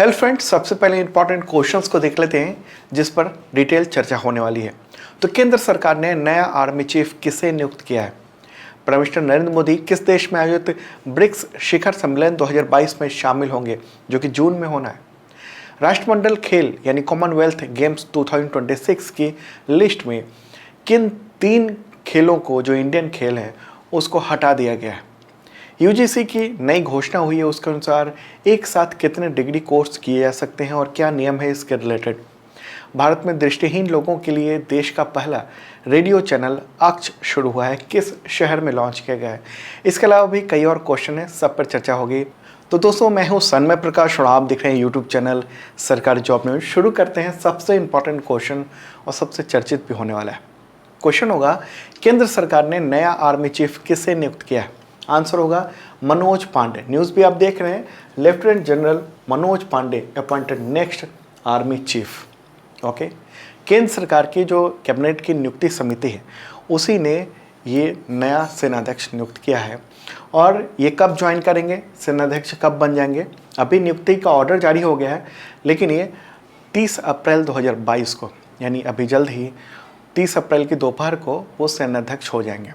Hello friends, सबसे पहले important questions को देख लेते हैं जिस पर डिटेल चर्चा होने वाली है। तो केंद्र सरकार ने नया आर्मी चीफ किसे नियुक्त किया है? प्राइम मिनिस्टर नरेंद्र मोदी किस देश में आयोजित ब्रिक्स शिखर सम्मेलन 2022 में शामिल होंगे, जो कि जून में होना है? राष्ट्रमंडल खेल यानी कॉमनवेल्थ गेम्स 2026 की लिस्ट में किन 3 खेलों को, जो इंडियन खेल हैं, उसको हटा दिया गया है? यूजीसी की नई घोषणा हुई है, उसके अनुसार एक साथ कितने डिग्री कोर्स किए जा सकते हैं और क्या नियम है इसके रिलेटेड? भारत में दृष्टिहीन लोगों के लिए देश का पहला रेडियो चैनल अक्ष शुरू हुआ है, किस शहर में लॉन्च किया गया है? इसके अलावा भी कई और क्वेश्चन हैं, सब पर चर्चा होगी। तो दोस्तों, मैं हूं सन्मय प्रकाश और आप देख रहे हैं यूट्यूब चैनल सरकारी जॉब न्यूज। शुरू करते हैं सबसे इंपॉर्टेंट क्वेश्चन और सबसे चर्चित भी होने वाला है। क्वेश्चन होगा, केंद्र सरकार ने नया आर्मी चीफ किसे नियुक्त किया है? आंसर होगा मनोज पांडे। न्यूज़ भी आप देख रहे हैं, lieutenant general Manoj Pande appointed next army chief. Okay, केंद्र सरकार की जो कैबिनेट की नियुक्ति समिति है उसी ने ये नया सेनाध्यक्ष नियुक्त किया है। और ये कब ज्वाइन करेंगे, सेनाध्यक्ष कब बन जाएंगे? अभी नियुक्ति का ऑर्डर जारी हो गया है, लेकिन ये 30 अप्रैल 2022 को, यानी अभी जल्द ही 30 अप्रैल की दोपहर को वो सेनाध्यक्ष हो जाएंगे।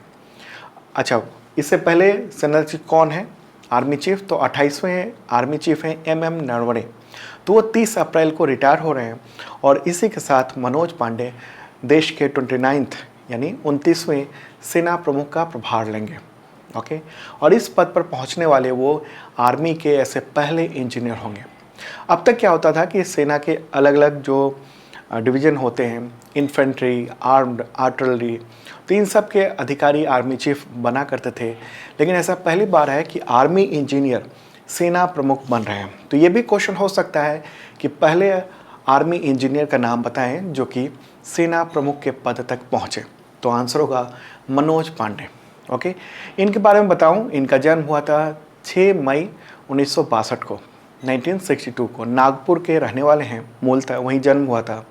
अच्छा, इससे पहले सेनाध्यक्ष कौन है? Army chief. तो 28वें आर्मी चीफ हैं MM नरवणे, तो वो 30 अप्रैल को रिटायर हो रहे हैं। और इसी के साथ मनोज पांडे देश के 29th यानी 29वें सेना प्रमुख का प्रभार लेंगे। ओके, और इस पद पर पहुंचने वाले वो आर्मी के ऐसे पहले इंजीनियर होंगे। अब तक क्या होता था कि सेना के अलग अलग जो डिवीज़न होते हैं, इन्फेंट्री, आर्म्ड, आर्टिलरी, तो इन सब के अधिकारी आर्मी चीफ बना करते थे। लेकिन ऐसा पहली बार है कि आर्मी इंजीनियर सेना प्रमुख बन रहे हैं। तो ये भी क्वेश्चन हो सकता है कि पहले आर्मी इंजीनियर का नाम बताएं जो कि सेना प्रमुख के पद तक पहुँचे। तो आंसर होगा मनोज पांडे। ओके, इनके बारे में बताऊं, इनका जन्म हुआ था 6 मई 1962 को, 1962 को। नागपुर के रहने वाले हैं, मूलतः वहीं जन्म हुआ था।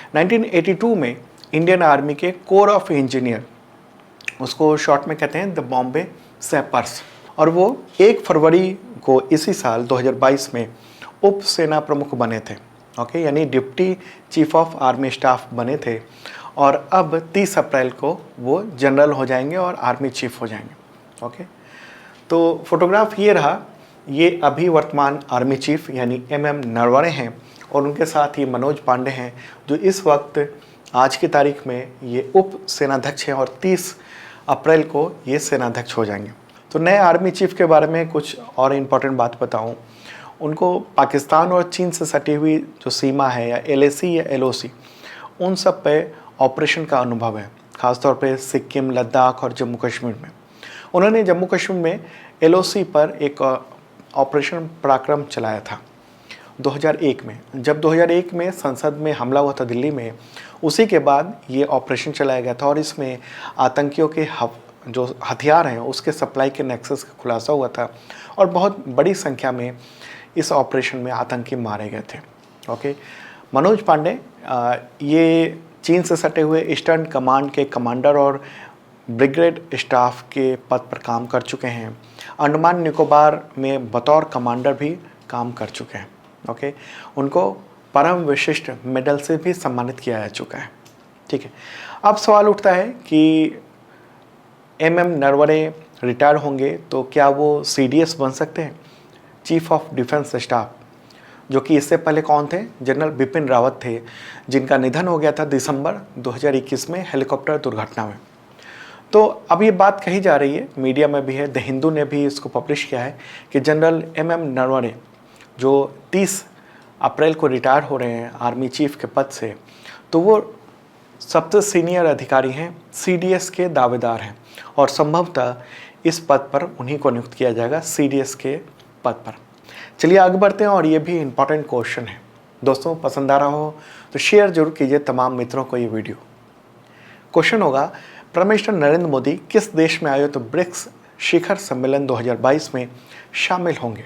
1982 में इंडियन आर्मी के कोर ऑफ इंजीनियर, उसको शॉर्ट में कहते हैं द बॉम्बे सैपर्स, और वो 1 फरवरी को इसी साल 2022 में उप सेना प्रमुख बने थे। ओके, यानी deputy chief of army staff बने थे। और अब 30 अप्रैल को वो जनरल हो जाएंगे और आर्मी चीफ हो जाएंगे। ओके, तो फोटोग्राफ ये रहा, ये अभी वर्तमान आर्मी चीफ यानी MM नरवणे हैं, और उनके साथ ही मनोज पांडे हैं जो इस वक्त आज की तारीख में ये उप सेनाध्यक्ष हैं और 30 अप्रैल को ये सेनाध्यक्ष हो जाएंगे। तो नए आर्मी चीफ के बारे में कुछ और इम्पॉर्टेंट बात बताऊं, उनको पाकिस्तान और चीन से सटी हुई जो सीमा है, या LAC या LOC, उन सब पे ऑपरेशन का अनुभव है, ख़ासतौर पे सिक्किम, लद्दाख और जम्मू कश्मीर में। उन्होंने जम्मू कश्मीर में LOC पर एक ऑपरेशन पराक्रम चलाया था 2001 में। जब 2001 में संसद में हमला हुआ था दिल्ली में, उसी के बाद ये ऑपरेशन चलाया गया था। और इसमें आतंकियों के जो हथियार हैं उसके सप्लाई के नेक्सस का खुलासा हुआ था, और बहुत बड़ी संख्या में इस ऑपरेशन में आतंकी मारे गए थे। ओके, मनोज पांडे ये चीन से सटे हुए ईस्टर्न कमांड के कमांडर और ब्रिगेड स्टाफ के पद पर काम कर चुके हैं। अंडमान निकोबार में बतौर कमांडर भी काम कर चुके हैं। ओके, उनको परम विशिष्ट मेडल से भी सम्मानित किया जा चुका है। ठीक है, अब सवाल उठता है कि MM नरवणे रिटायर होंगे तो क्या वो CDS बन सकते हैं, चीफ ऑफ डिफेंस स्टाफ, जो कि इससे पहले कौन थे? जनरल बिपिन रावत थे, जिनका निधन हो गया था दिसंबर 2021 में हेलीकॉप्टर दुर्घटना में। तो अब ये बात कही जा रही है, मीडिया में भी है, द हिंदू ने भी इसको पब्लिश किया है कि जनरल MM नरवणे जो 30 अप्रैल को रिटायर हो रहे हैं आर्मी चीफ के पद से, तो वो सबसे सीनियर अधिकारी हैं, CDS के दावेदार हैं, और संभवतः इस पद पर उन्हीं को नियुक्त किया जाएगा, CDS के पद पर। चलिए आगे बढ़ते हैं, और ये भी इम्पॉर्टेंट क्वेश्चन है। दोस्तों, पसंद आ रहा हो तो शेयर जरूर कीजिए तमाम मित्रों को ये वीडियो। क्वेश्चन होगा, प्राइम मिनिस्टर नरेंद्र मोदी किस देश में आयोजित ब्रिक्स शिखर सम्मेलन 2022 में शामिल होंगे?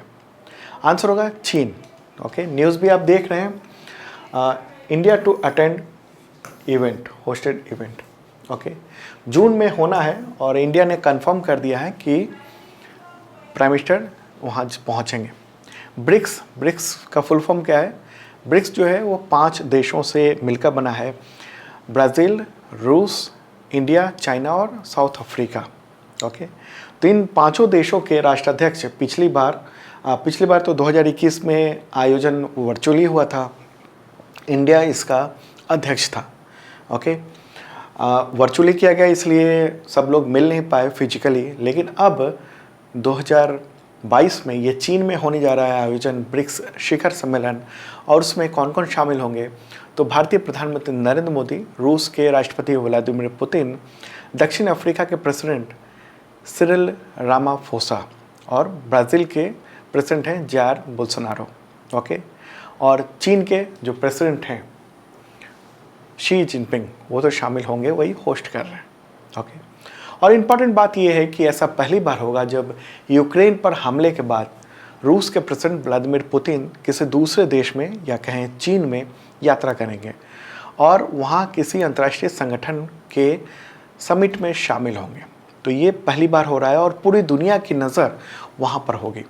आंसर होगा चीन। ओके, न्यूज़ भी आप देख रहे हैं, India to attend event, hosted event. Okay, जून में होना है, और इंडिया ने कंफर्म कर दिया है कि प्राइम मिनिस्टर वहाँ पहुँचेंगे। ब्रिक्स ब्रिक्स का फुल फॉर्म क्या है? ब्रिक्स जो है वो 5 देशों से मिलकर बना है, ब्राज़ील, रूस, इंडिया, चाइना और साउथ अफ्रीका। ओके, तो इन पांचों देशों के राष्ट्राध्यक्ष पिछली बार तो 2021 में आयोजन वर्चुअली हुआ था, इंडिया इसका अध्यक्ष था। ओके, वर्चुअली किया गया इसलिए सब लोग मिल नहीं पाए फिजिकली, लेकिन अब 2022 में ये चीन में होने जा रहा है आयोजन ब्रिक्स शिखर सम्मेलन, और उसमें कौन कौन शामिल होंगे? तो भारतीय प्रधानमंत्री नरेंद्र मोदी, रूस के राष्ट्रपति व्लादिमीर पुतिन, दक्षिण अफ्रीका के प्रेसिडेंट सिरिल रामाफोसा और ब्राज़ील के प्रेसिडेंट हैं जायर बोल्सोनारो। ओके, और चीन के जो प्रेसिडेंट हैं शी जिनपिंग, वो तो शामिल होंगे, वही होस्ट कर रहे हैं। ओके, और इम्पॉर्टेंट बात यह है कि ऐसा पहली बार होगा जब यूक्रेन पर हमले के बाद रूस के प्रेसिडेंट व्लादिमीर पुतिन किसी दूसरे देश में या कहें चीन में यात्रा करेंगे और वहाँ किसी अंतर्राष्ट्रीय संगठन के समिट में शामिल होंगे। तो ये पहली बार हो रहा है और पूरी दुनिया की नज़र वहाँ पर होगी।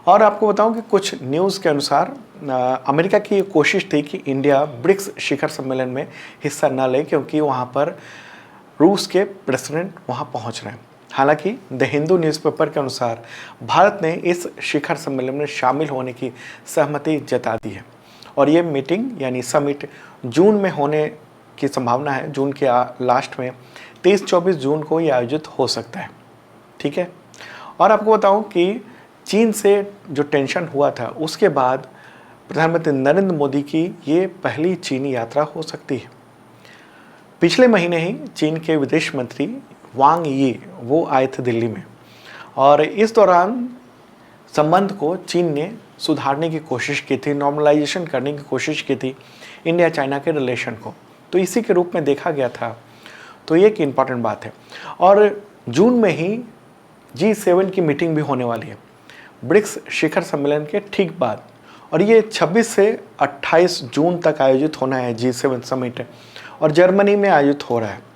और आपको बताऊं कि कुछ न्यूज़ के अनुसार अमेरिका की ये कोशिश थी कि इंडिया ब्रिक्स शिखर सम्मेलन में हिस्सा न ले, क्योंकि वहाँ पर रूस के प्रेसिडेंट वहाँ पहुँच रहे हैं। हालांकि द हिंदू न्यूज़पेपर के अनुसार भारत ने इस शिखर सम्मेलन में शामिल होने की सहमति जता दी है और ये मीटिंग यानी समिट जून में होने की संभावना है। जून के लास्ट में 23-24 जून को ये आयोजित हो सकता है। ठीक है, और आपको बताऊं कि चीन से जो टेंशन हुआ था उसके बाद प्रधानमंत्री नरेंद्र मोदी की ये पहली चीनी यात्रा हो सकती है। पिछले महीने ही चीन के विदेश मंत्री वांग यी वो आए थे दिल्ली में, और इस दौरान संबंध को चीन ने सुधारने की कोशिश की थी, नॉर्मलाइजेशन करने की कोशिश की थी इंडिया चाइना के रिलेशन को, तो इसी के रूप में देखा गया था। तो ये एक इम्पॉर्टेंट बात है। और जून में ही G7 की मीटिंग भी होने वाली है ब्रिक्स शिखर सम्मेलन के ठीक बाद, और ये 26 से 28 जून तक आयोजित होना है G7 समिट, और जर्मनी में आयोजित हो रहा है।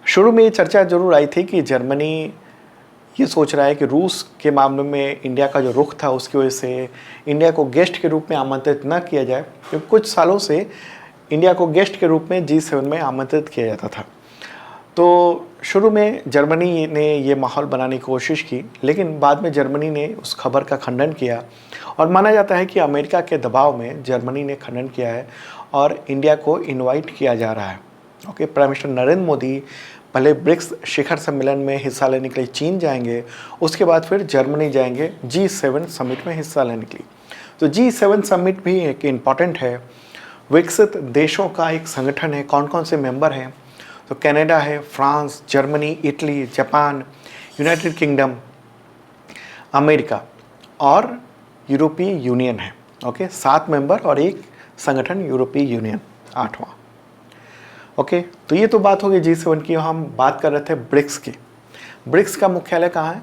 शुरू में ये चर्चा जरूर आई थी कि जर्मनी ये सोच रहा है कि रूस के मामले में इंडिया का जो रुख था उसकी वजह से इंडिया को गेस्ट के रूप में आमंत्रित न किया जाए, क्योंकि कुछ सालों से इंडिया को गेस्ट के रूप में G7 में आमंत्रित किया जाता था। तो शुरू में जर्मनी ने ये माहौल बनाने की कोशिश की, लेकिन बाद में जर्मनी ने उस खबर का खंडन किया, और माना जाता है कि अमेरिका के दबाव में जर्मनी ने खंडन किया है और इंडिया को इनवाइट किया जा रहा है। Okay, prime minister Narendra Modi पहले ब्रिक्स शिखर सम्मेलन में हिस्सा लेने के लिए चीन जाएंगे, उसके बाद फिर जर्मनी जाएंगे G7 समिट में हिस्सा लेने के लिए। तो G7 समिट भी एक इम्पॉर्टेंट है, विकसित देशों का एक संगठन है। कौन कौन से मेंबर हैं? तो कनाडा है, France, Germany, Italy, Japan, United kingdom, America और यूरोपीय यूनियन है। ओके, 7 मेंबर और एक संगठन यूरोपीय यूनियन 8वां। ओके, तो ये तो बात होगी G7 की। हम बात कर रहे थे ब्रिक्स की। ब्रिक्स का मुख्यालय कहाँ है?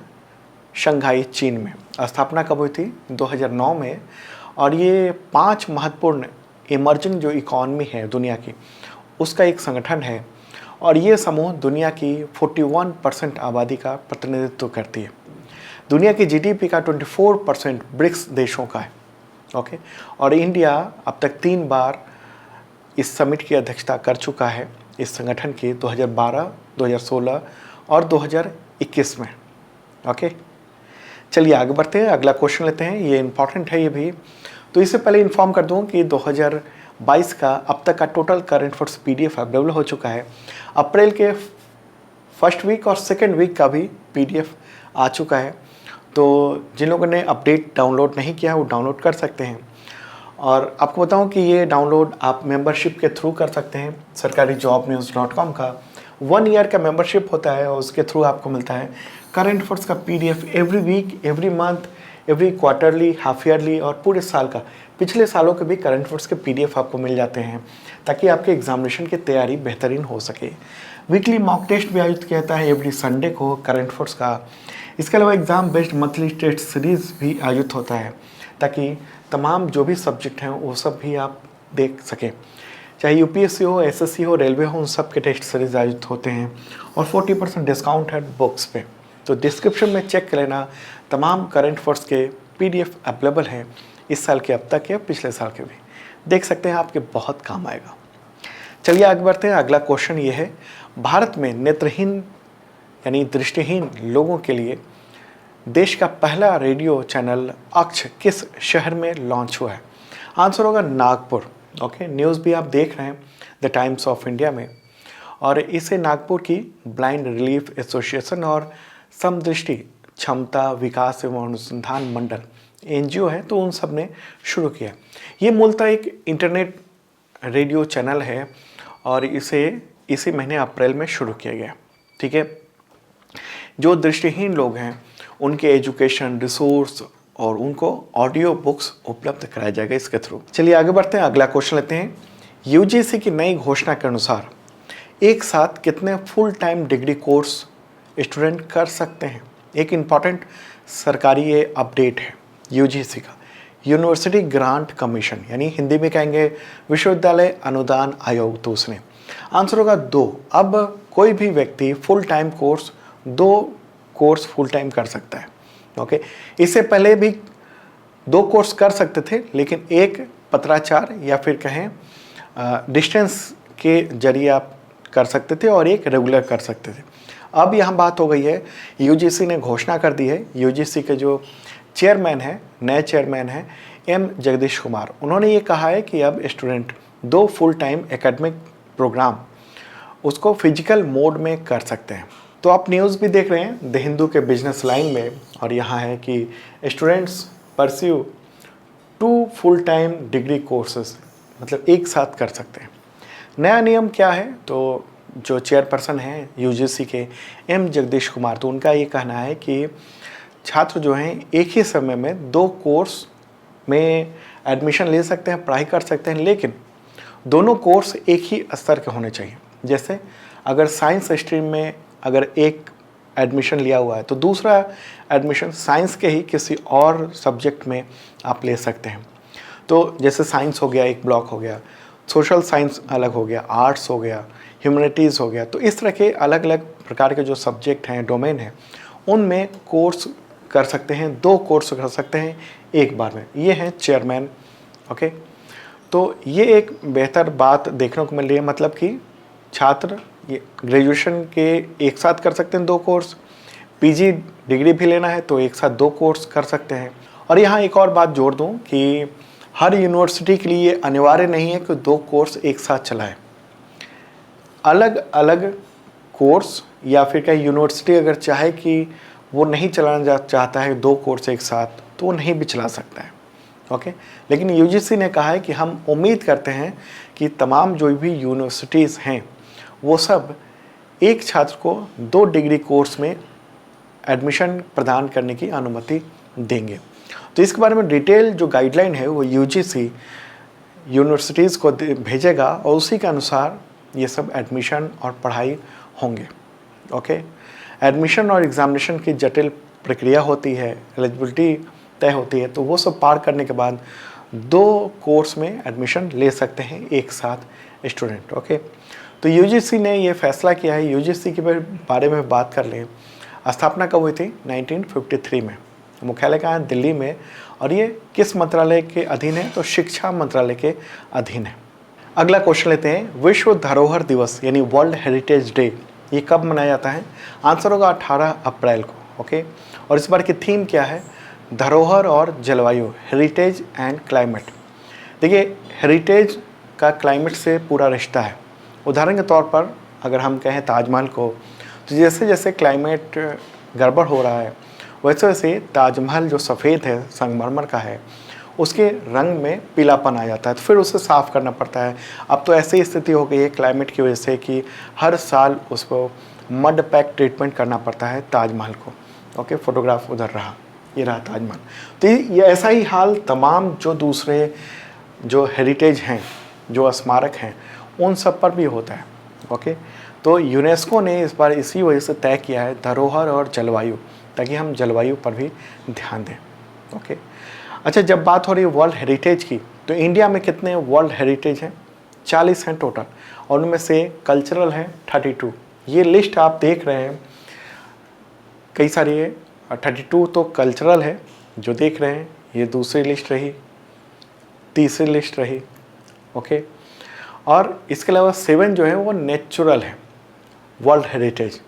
शंघाई, चीन में। स्थापना कब हुई थी? 2009 में। और ये 5 महत्वपूर्ण इमर्जिंग जो इकॉनमी है दुनिया की, उसका एक संगठन है, और ये समूह दुनिया की 41% आबादी का प्रतिनिधित्व करती है। दुनिया की GDP का 24% ब्रिक्स देशों का है। ओके, और इंडिया अब तक 3 बार इस समिट की अध्यक्षता कर चुका है इस संगठन की, 2012, 2016 और 2021 में। ओके, चलिए आगे बढ़ते हैं, अगला क्वेश्चन लेते हैं। ये इंपॉर्टेंट है ये भी। तो इससे पहले इन्फॉर्म कर दूं कि 2022 का अब तक का total current affairs PDF available हो चुका है। अप्रैल के फर्स्ट वीक और सेकेंड वीक का भी PDF आ चुका है, तो जिन लोगों ने अपडेट डाउनलोड नहीं किया है वो डाउनलोड कर सकते हैं। और आपको बताऊं कि ये डाउनलोड आप मेंबरशिप के थ्रू कर सकते हैं। sarkariJobNews.com का 1 ईयर का मेंबरशिप होता है, और उसके थ्रू आपको मिलता है करंट अफेयर्स का PDF every week, every month, every quarterly, half yearly और पूरे साल का, पिछले सालों के भी करंट अफेयर्स के PDF आपको मिल जाते हैं, ताकि आपके एग्जामिनेशन की तैयारी बेहतरीन हो सके। वीकली मॉक टेस्ट भी आयोजित किया जाता है एवरी संडे को करंट अफेयर्स का। इसके अलावा exam based monthly test series भी आयोजित होता है, ताकि तमाम जो भी सब्जेक्ट हैं वो सब भी आप देख सकें, चाहे UPSC हो, SSC हो, रेलवे हो, उन सब के टेस्ट सीरीज आयोजित होते हैं, और 40% डिस्काउंट है बुक्स पे। तो डिस्क्रिप्शन में चेक कर लेना, तमाम करंट अफेयर्स के PDF अवेलेबल है, इस साल के अब तक या पिछले साल के भी देख सकते हैं, आपके बहुत काम आएगा। चलिए आगे बढ़ते हैं। अगला क्वेश्चन ये है, भारत में नेत्रहीन यानी दृष्टिहीन लोगों के लिए देश का पहला रेडियो चैनल अक्ष किस शहर में लॉन्च हुआ है? आंसर होगा नागपुर। ओके, न्यूज़ भी आप देख रहे हैं द टाइम्स ऑफ इंडिया में, और इसे नागपुर की ब्लाइंड रिलीफ एसोसिएशन और समदृष्टि क्षमता विकास एवं अनुसंधान मंडल NGO है, तो उन सब ने शुरू किया। ये मूलतः एक इंटरनेट रेडियो चैनल है और इसे इसी महीने अप्रैल में शुरू किया गया। ठीक है, जो दृष्टिहीन लोग हैं उनके एजुकेशन रिसोर्स और उनको ऑडियो बुक्स उपलब्ध कराया जाएगा इसके थ्रू। चलिए आगे बढ़ते हैं, अगला क्वेश्चन लेते हैं। UGC की नई घोषणा के अनुसार एक साथ कितने full time degree course student कर सकते हैं? एक इम्पॉर्टेंट सरकारी ये अपडेट है UGC का, यूनिवर्सिटी ग्रांट कमीशन, यानी हिंदी में कहेंगे विश्वविद्यालय अनुदान आयोग, तो उसने आंसर होगा 2। अब कोई भी व्यक्ति full time course 2 course full time कर सकता है। ओके, इससे पहले भी 2 कोर्स कर सकते थे, लेकिन एक पत्राचार या फिर कहें डिस्टेंस के जरिए आप कर सकते थे और एक रेगुलर कर सकते थे। अब यहाँ बात हो गई है, UGC ने घोषणा कर दी है, UGC के जो चेयरमैन है, नए चेयरमैन हैं M जगदीश कुमार, उन्होंने ये कहा है कि अब student 2 full time academic program उसको फिजिकल मोड में कर सकते हैं। तो आप न्यूज़ भी देख रहे हैं द हिंदू के बिजनेस लाइन में, और यहाँ है कि students pursue 2 full time degree courses, मतलब एक साथ कर सकते हैं। नया नियम क्या है? तो जो चेयरपर्सन हैं UGC के M जगदीश कुमार, तो उनका ये कहना है कि छात्र जो हैं एक ही समय में 2 कोर्स में एडमिशन ले सकते हैं, पढ़ाई कर सकते हैं, लेकिन दोनों कोर्स एक ही स्तर के होने चाहिए। जैसे अगर साइंस स्ट्रीम में अगर एक एडमिशन लिया हुआ है तो दूसरा एडमिशन साइंस के ही किसी और सब्जेक्ट में आप ले सकते हैं। तो जैसे साइंस हो गया एक ब्लॉक हो गया, सोशल साइंस अलग हो गया, आर्ट्स हो गया, ह्यूमैनिटीज़ हो गया, तो इस तरह के अलग अलग प्रकार के जो सब्जेक्ट हैं, डोमेन हैं, उनमें कोर्स कर सकते हैं, 2 कोर्स कर सकते हैं एक बार में। ये हैं चेयरमैन। ओके, तो ये एक बेहतर बात देखने को मिल रही है, मतलब कि छात्र ये ग्रेजुएशन के एक साथ कर सकते हैं 2 कोर्स, PG डिग्री भी लेना है तो एक साथ 2 कोर्स कर सकते हैं। और यहाँ एक और बात जोड़ दूँ कि हर यूनिवर्सिटी के लिए ये अनिवार्य नहीं है कि 2 कोर्स एक साथ चलाएं। अलग अलग कोर्स, या फिर कहीं यूनिवर्सिटी अगर चाहे कि वो नहीं चलाना चाहता है 2 कोर्स एक साथ, तो वो नहीं भी चला सकता है। ओके, लेकिन UGC ने कहा है कि हम उम्मीद करते हैं कि तमाम जो भी यूनिवर्सिटीज़ हैं वो सब एक छात्र को 2 डिग्री कोर्स में एडमिशन प्रदान करने की अनुमति देंगे। तो इसके बारे में डिटेल जो गाइडलाइन है वो UGC यूनिवर्सिटीज़ को भेजेगा और उसी के अनुसार ये सब एडमिशन और पढ़ाई होंगे। ओके, एडमिशन और एग्ज़ामिनेशन की जटिल प्रक्रिया होती है, एलिजिबिलिटी तय होती है, तो वो सब पार करने के बाद 2 कोर्स में एडमिशन ले सकते हैं एक साथ स्टूडेंट। ओके, तो UGC ने ये फैसला किया है। UGC के बारे में बात कर लें, स्थापना कब हुई थी? 1953 में। मुख्यालय कहाँ है? दिल्ली में। और ये किस मंत्रालय के अधीन है? तो शिक्षा मंत्रालय के अधीन है। अगला क्वेश्चन लेते हैं, विश्व धरोहर दिवस यानी वर्ल्ड हेरिटेज डे ये कब मनाया जाता है? आंसर होगा 18 अप्रैल को। ओके, और इस बार की थीम क्या है? धरोहर और जलवायु, हेरिटेज एंड क्लाइमेट। देखिए, हेरिटेज का क्लाइमेट से पूरा रिश्ता है। उदाहरण के तौर पर अगर हम कहें ताजमहल को, तो जैसे जैसे क्लाइमेट गड़बड़ हो रहा है वैसे वैसे ताजमहल जो सफ़ेद है, संगमरमर का है, उसके रंग में पीलापन आ जाता है, तो फिर उसे साफ़ करना पड़ता है। अब तो ऐसी स्थिति हो गई है क्लाइमेट की वजह से कि हर साल उसको मड पैक ट्रीटमेंट करना पड़ता है ताजमहल को। ओके, फोटोग्राफ उधर रहा, ये रहा ताजमहल। तो ये ऐसा ही हाल तमाम जो दूसरे जो हेरिटेज हैं, जो स्मारक हैं, उन सब पर भी होता है। ओके, तो यूनेस्को ने इस बार इसी वजह से तय किया है धरोहर और जलवायु, ताकि हम जलवायु पर भी ध्यान दें। ओके, अच्छा, जब बात हो रही है वर्ल्ड हेरिटेज की, तो इंडिया में कितने वर्ल्ड हेरिटेज हैं? 40 हैं टोटल, और उनमें से कल्चरल हैं 32। ये लिस्ट आप देख रहे हैं, कई सारी है, 32 तो कल्चरल है जो देख रहे हैं ये दूसरी लिस्ट रही, तीसरी लिस्ट रही, ओके। और इसके अलावा 7 जो है वो नेचुरल है, वर्ल्ड हेरिटेज,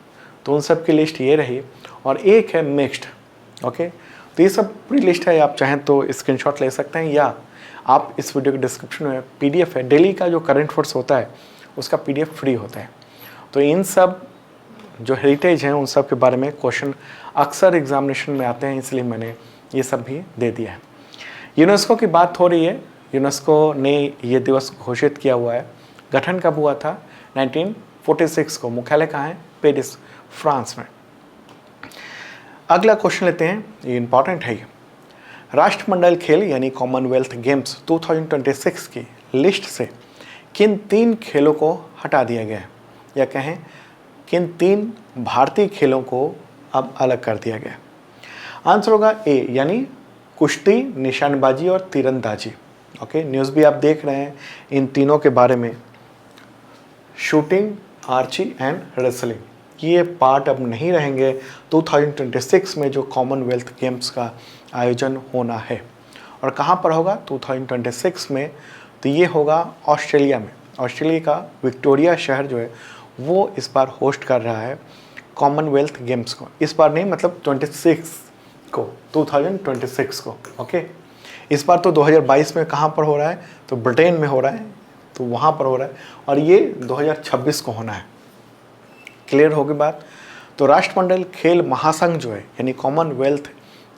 तो उन सब की लिस्ट ये रही। और एक है मिक्स्ड, ओके। तो ये सब पूरी लिस्ट है, आप चाहें तो स्क्रीनशॉट ले सकते हैं या आप इस वीडियो के डिस्क्रिप्शन में PDF है, डेली का जो करंट अफेयर्स होता है उसका PDF फ्री होता है। तो इन सब जो हेरिटेज हैं उन सब के बारे में क्वेश्चन अक्सर एग्जामिनेशन में आते हैं, इसलिए मैंने ये सब भी दे दिया है। यूनेस्को की बात हो रही है, यूनेस्को ने ये दिवस घोषित किया हुआ है। गठन कब हुआ था? 1946 को। मुख्यालय कहाँ है? पेरिस, फ्रांस में। अगला क्वेश्चन लेते हैं, ये इंपॉर्टेंट है। राष्ट्रमंडल खेल यानी कॉमनवेल्थ गेम्स 2026 की लिस्ट से किन 3 खेलों को हटा दिया गया है, या कहें किन 3 भारतीय खेलों को अब अलग कर दिया गया है? आंसर होगा ए, यानी कुश्ती, निशानबाजी और तीरंदाजी। ओके, न्यूज़ भी आप देख रहे हैं इन तीनों के बारे में। शूटिंग, आर्ची एंड रेसलिंग, ये पार्ट अब नहीं रहेंगे 2026 में जो कॉमनवेल्थ गेम्स का आयोजन होना है। और कहाँ पर होगा 2026 में? तो ये होगा ऑस्ट्रेलिया में। ऑस्ट्रेलिया का विक्टोरिया शहर जो है वो इस बार होस्ट कर रहा है कॉमनवेल्थ गेम्स को। इस बार नहीं, मतलब 26 को, 2026 को, ओके। इस बार तो 2022 में कहाँ पर हो रहा है? तो ब्रिटेन में हो रहा है, तो वहाँ पर हो रहा है। और ये 2026 को होना है। क्लियर होगी बात? तो राष्ट्रमंडल खेल महासंघ जो है यानी कॉमनवेल्थ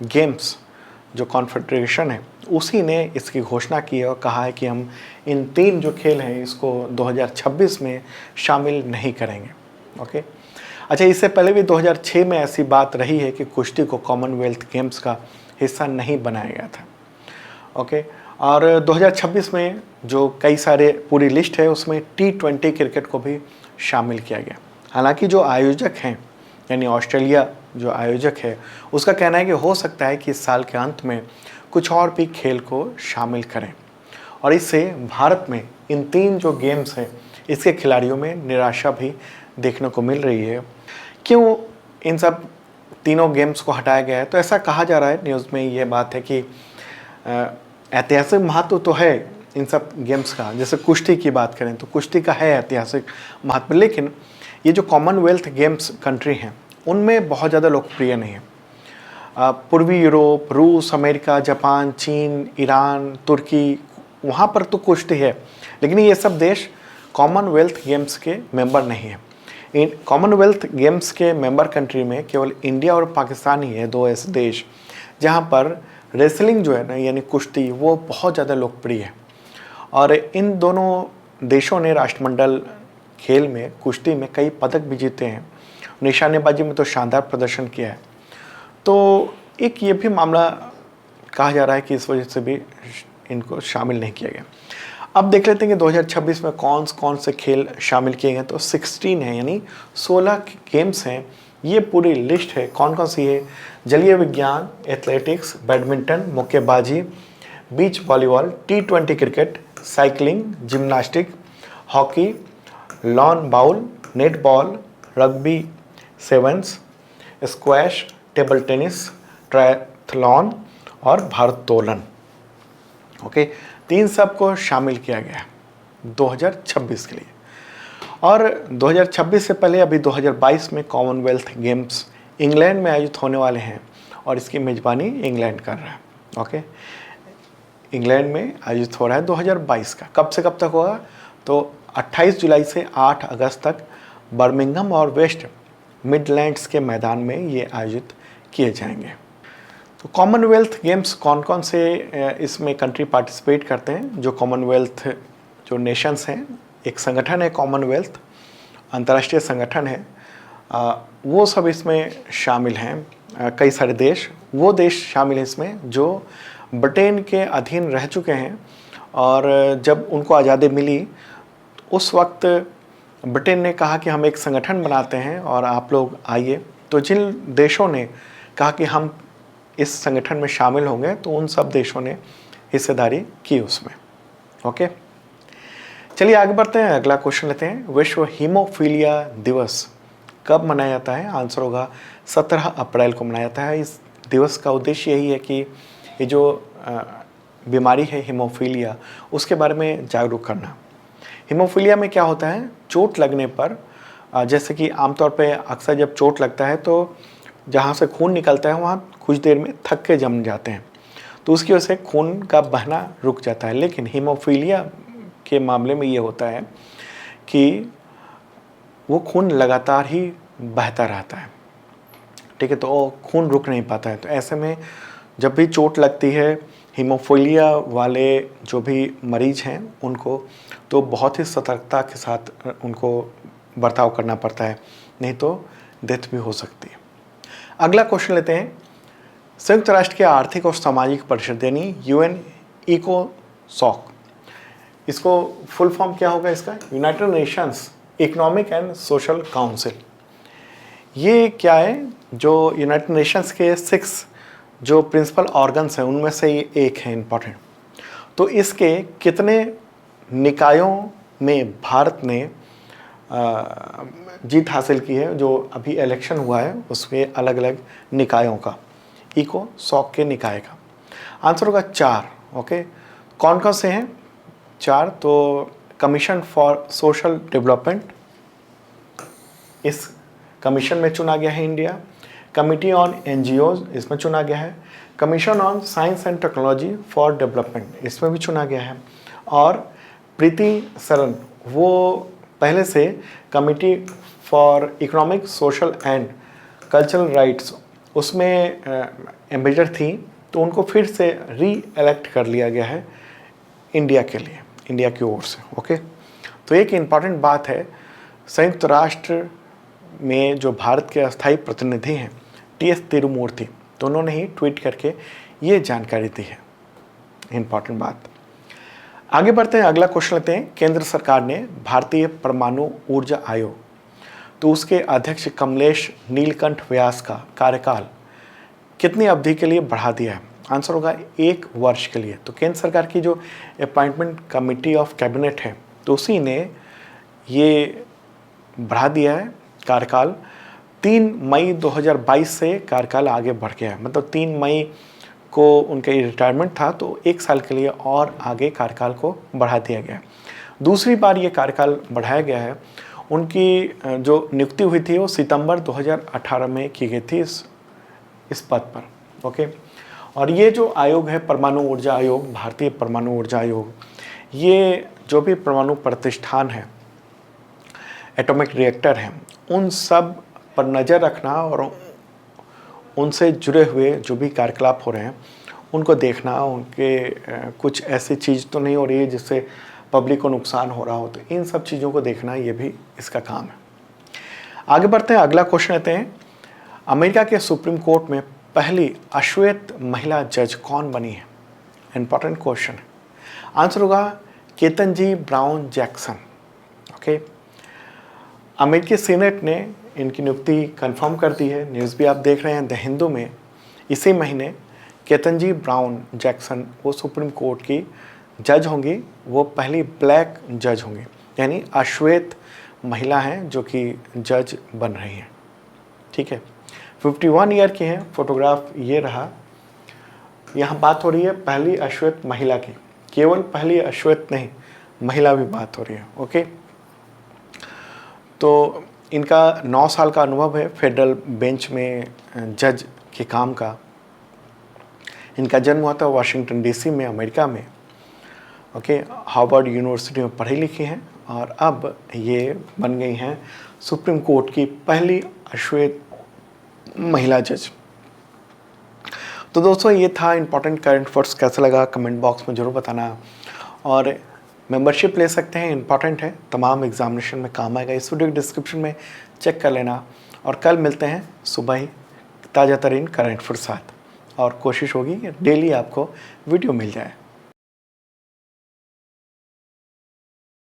गेम्स जो कॉन्फेडरेशन है, उसी ने इसकी घोषणा की है और कहा है कि हम इन 3 जो खेल हैं इसको 2026 में शामिल नहीं करेंगे, ओके। अच्छा, इससे पहले भी 2006 में ऐसी बात रही है कि कुश्ती को कॉमनवेल्थ गेम्स का हिस्सा नहीं बनाया गया था, ओके। और 2026 में जो कई सारे पूरी लिस्ट है उसमें T20 क्रिकेट को भी शामिल किया गया। हालांकि जो आयोजक हैं यानी ऑस्ट्रेलिया जो आयोजक है उसका कहना है कि हो सकता है कि इस साल के अंत में कुछ और भी खेल को शामिल करें, और इससे भारत में इन 3 जो गेम्स हैं इसके खिलाड़ियों में निराशा भी देखने को मिल रही है। क्यों इन सब तीनों गेम्स को हटाया गया है? तो ऐसा कहा जा रहा है न्यूज़ में, ये बात है कि ऐतिहासिक महत्व तो है इन सब गेम्स का। जैसे कुश्ती की बात करें तो कुश्ती का है ऐतिहासिक महत्व, लेकिन ये जो कॉमनवेल्थ गेम्स कंट्री हैं उनमें बहुत ज़्यादा लोकप्रिय नहीं है। पूर्वी यूरोप, रूस, अमेरिका, जापान, चीन, ईरान, तुर्की, वहाँ पर तो कुश्ती है, लेकिन ये सब देश कॉमनवेल्थ गेम्स के मेंबर नहीं है। इन कॉमनवेल्थ गेम्स के मेंबर कंट्री में केवल इंडिया और पाकिस्तान ही है, 2 ऐसे देश जहाँ पर रेसलिंग जो है ना यानी कुश्ती वो बहुत ज़्यादा लोकप्रिय है। और इन दोनों देशों ने राष्ट्रमंडल खेल में कुश्ती में कई पदक भी जीते हैं, निशानेबाजी में तो शानदार प्रदर्शन किया है। तो एक ये भी मामला कहा जा रहा है कि इस वजह से भी इनको शामिल नहीं किया गया। अब देख लेते हैं कि 2026 में कौन से खेल शामिल किए गए। तो 16 है, यानी 16 गेम्स हैं। ये पूरी लिस्ट है कौन कौन सी है? जलीय विज्ञान, एथलेटिक्स, बैडमिंटन, मुक्केबाजी, beach volleyball, T20 cricket, cycling, gymnastic, hockey, lawn bowl, netball, rugby sevens, squash, table tennis, triathlon और भारोत्तोलन, ओके। 3 सब को शामिल किया गया 2026 के लिए। और 2026 से पहले अभी 2022 में कॉमनवेल्थ गेम्स इंग्लैंड में आयोजित होने वाले हैं और इसकी मेज़बानी इंग्लैंड कर रहा है, ओके। इंग्लैंड में आयोजित हो रहा है 2022 का। कब से कब तक होगा? तो 28 जुलाई से 8 अगस्त तक बर्मिंघम और वेस्ट मिडलैंड्स के मैदान में ये आयोजित किए जाएंगे। तो कॉमनवेल्थ गेम्स कौन कौन से इसमें कंट्री पार्टिसिपेट करते हैं? जो कॉमनवेल्थ जो नेशंस हैं, एक संगठन है कॉमनवेल्थ, अंतर्राष्ट्रीय संगठन है, वो सब इसमें शामिल हैं। कई सारे देश, वो देश शामिल हैं इसमें जो ब्रिटेन के अधीन रह चुके हैं, और जब उनको आज़ादी मिली उस वक्त ब्रिटेन ने कहा कि हम एक संगठन बनाते हैं और आप लोग आइए। तो जिन देशों ने कहा कि हम इस संगठन में शामिल होंगे तो उन सब देशों ने हिस्सेदारी की उसमें, ओके। चलिए आगे बढ़ते हैं, अगला क्वेश्चन लेते हैं। विश्व हीमोफीलिया दिवस कब मनाया जाता है? आंसर होगा 17 अप्रैल को मनाया जाता है। इस दिवस का उद्देश्य यही है कि ये जो बीमारी है हीमोफीलिया, उसके बारे में जागरूक करना। हीमोफीलिया में क्या होता है, चोट लगने पर जैसे कि आमतौर पे अक्सर जब चोट लगता है तो जहाँ से खून निकलता है वहाँ कुछ देर में थक्के जम जाते हैं, तो उसकी वजह से खून का बहना रुक जाता है। लेकिन हीमोफीलिया के मामले में ये होता है कि वो खून लगातार ही बहता रहता है, ठीक है, तो वो खून रुक नहीं पाता है। तो ऐसे में जब भी चोट लगती है हीमोफीलिया वाले जो भी मरीज हैं उनको, तो बहुत ही सतर्कता के साथ उनको बर्ताव करना पड़ता है, नहीं तो डेथ भी हो सकती है। अगला क्वेश्चन लेते हैं। संयुक्त राष्ट्र की आर्थिक और सामाजिक परिषद यानी UN इकोसॉक, इसको फुल फॉर्म क्या होगा इसका, United Nations economic and social council. ये क्या है, जो यूनाइटेड नेशंस के 6 जो प्रिंसिपल ऑर्गन्स हैं उनमें से ये एक है इम्पॉर्टेंट। तो इसके कितने निकायों में भारत ने जीत हासिल की है, जो अभी इलेक्शन हुआ है उसके अलग अलग निकायों का, इकोसॉक के निकाय का। आंसर होगा 4। ओके, कौन कौन से हैं 4, तो कमीशन फॉर सोशल डेवलपमेंट, इस कमीशन में चुना गया है इंडिया। कमिटी ऑन NGOs, इसमें चुना गया है। Commission on science and technology for development, इसमें भी चुना गया है। और प्रीति सरन, वो पहले से committee for economic social and cultural rights उसमें एम्बेसडर थी, तो उनको फिर से री इलेक्ट कर लिया गया है इंडिया के लिए, इंडिया की ओर से। ओके, तो एक इम्पॉर्टेंट बात है, संयुक्त राष्ट्र में जो भारत के अस्थायी प्रतिनिधि हैं TS तिरुमूर्ति, तो उन्होंने ही ट्वीट करके ये जानकारी दी है, इम्पॉर्टेंट बात। आगे बढ़ते हैं, अगला क्वेश्चन लेते हैं। केंद्र सरकार ने भारतीय परमाणु ऊर्जा आयोग, तो उसके अध्यक्ष कमलेश नीलकंठ व्यास का कार्यकाल कितनी अवधि के लिए बढ़ा दिया है। आंसर होगा 1 वर्ष के लिए। तो केंद्र सरकार की जो अपॉइंटमेंट कमेटी ऑफ कैबिनेट है, तो उसी ने ये बढ़ा दिया है कार्यकाल। 3 मई 2022 से कार्यकाल आगे बढ़ गया है, मतलब 3 मई को उनका रिटायरमेंट था, तो 1 साल के लिए और आगे कार्यकाल को बढ़ा दिया गया है। दूसरी बार ये कार्यकाल बढ़ाया गया है। उनकी जो नियुक्ति हुई थी वो सितंबर 2018 में की गई थी इस पद पर। ओके, और ये जो आयोग है परमाणु ऊर्जा आयोग, भारतीय परमाणु ऊर्जा आयोग, ये जो भी परमाणु प्रतिष्ठान है, एटॉमिक रिएक्टर हैं, उन सब पर नज़र रखना और उनसे जुड़े हुए जो भी कार्यकलाप हो रहे हैं उनको देखना, उनके कुछ ऐसी चीज़ तो नहीं हो रही है जिससे पब्लिक को नुकसान हो रहा हो, तो इन सब चीज़ों को देखना ये भी इसका काम है। आगे बढ़ते हैं, अगला क्वेश्चन लेते हैं। अमेरिका के सुप्रीम कोर्ट में पहली अश्वेत महिला जज कौन बनी है, इंपॉर्टेंट क्वेश्चन है। आंसर होगा केतन ब्राउन जैक्सन। ओके, अमेरिकी सीनेट ने इनकी नियुक्ति कंफर्म कर दी है। न्यूज़ भी आप देख रहे हैं द हिंदू में। इसी महीने केतन ब्राउन जैक्सन वो सुप्रीम कोर्ट की जज होंगी, वो पहली ब्लैक जज होंगी, यानी अश्वेत महिला हैं जो कि जज बन रही हैं। ठीक है, 51 ईयर की हैं। फोटोग्राफ ये रहा। यहाँ बात हो रही है पहली अश्वेत महिला की, केवल पहली अश्वेत नहीं, महिला भी बात हो रही है। ओके, तो इनका 9 साल का अनुभव है फेडरल बेंच में जज के काम का। इनका जन्म हुआ था वाशिंगटन DC में, अमेरिका में। ओके, हार्वर्ड यूनिवर्सिटी में पढ़ी लिखी हैं और अब ये बन गई हैं सुप्रीम कोर्ट की पहली अश्वेत महिला जज। तो दोस्तों ये था इंपॉर्टेंट करंट अफेयर्स। कैसा लगा कमेंट बॉक्स में ज़रूर बताना, और मेंबरशिप ले सकते हैं, इंपॉर्टेंट है, तमाम एग्जामिनेशन में काम आएगा। इस वीडियो के डिस्क्रिप्शन में चेक कर लेना, और कल मिलते हैं सुबह ही ताज़ा तरीन करंट अफेयर्स साथ, और कोशिश होगी कि डेली आपको वीडियो मिल जाए।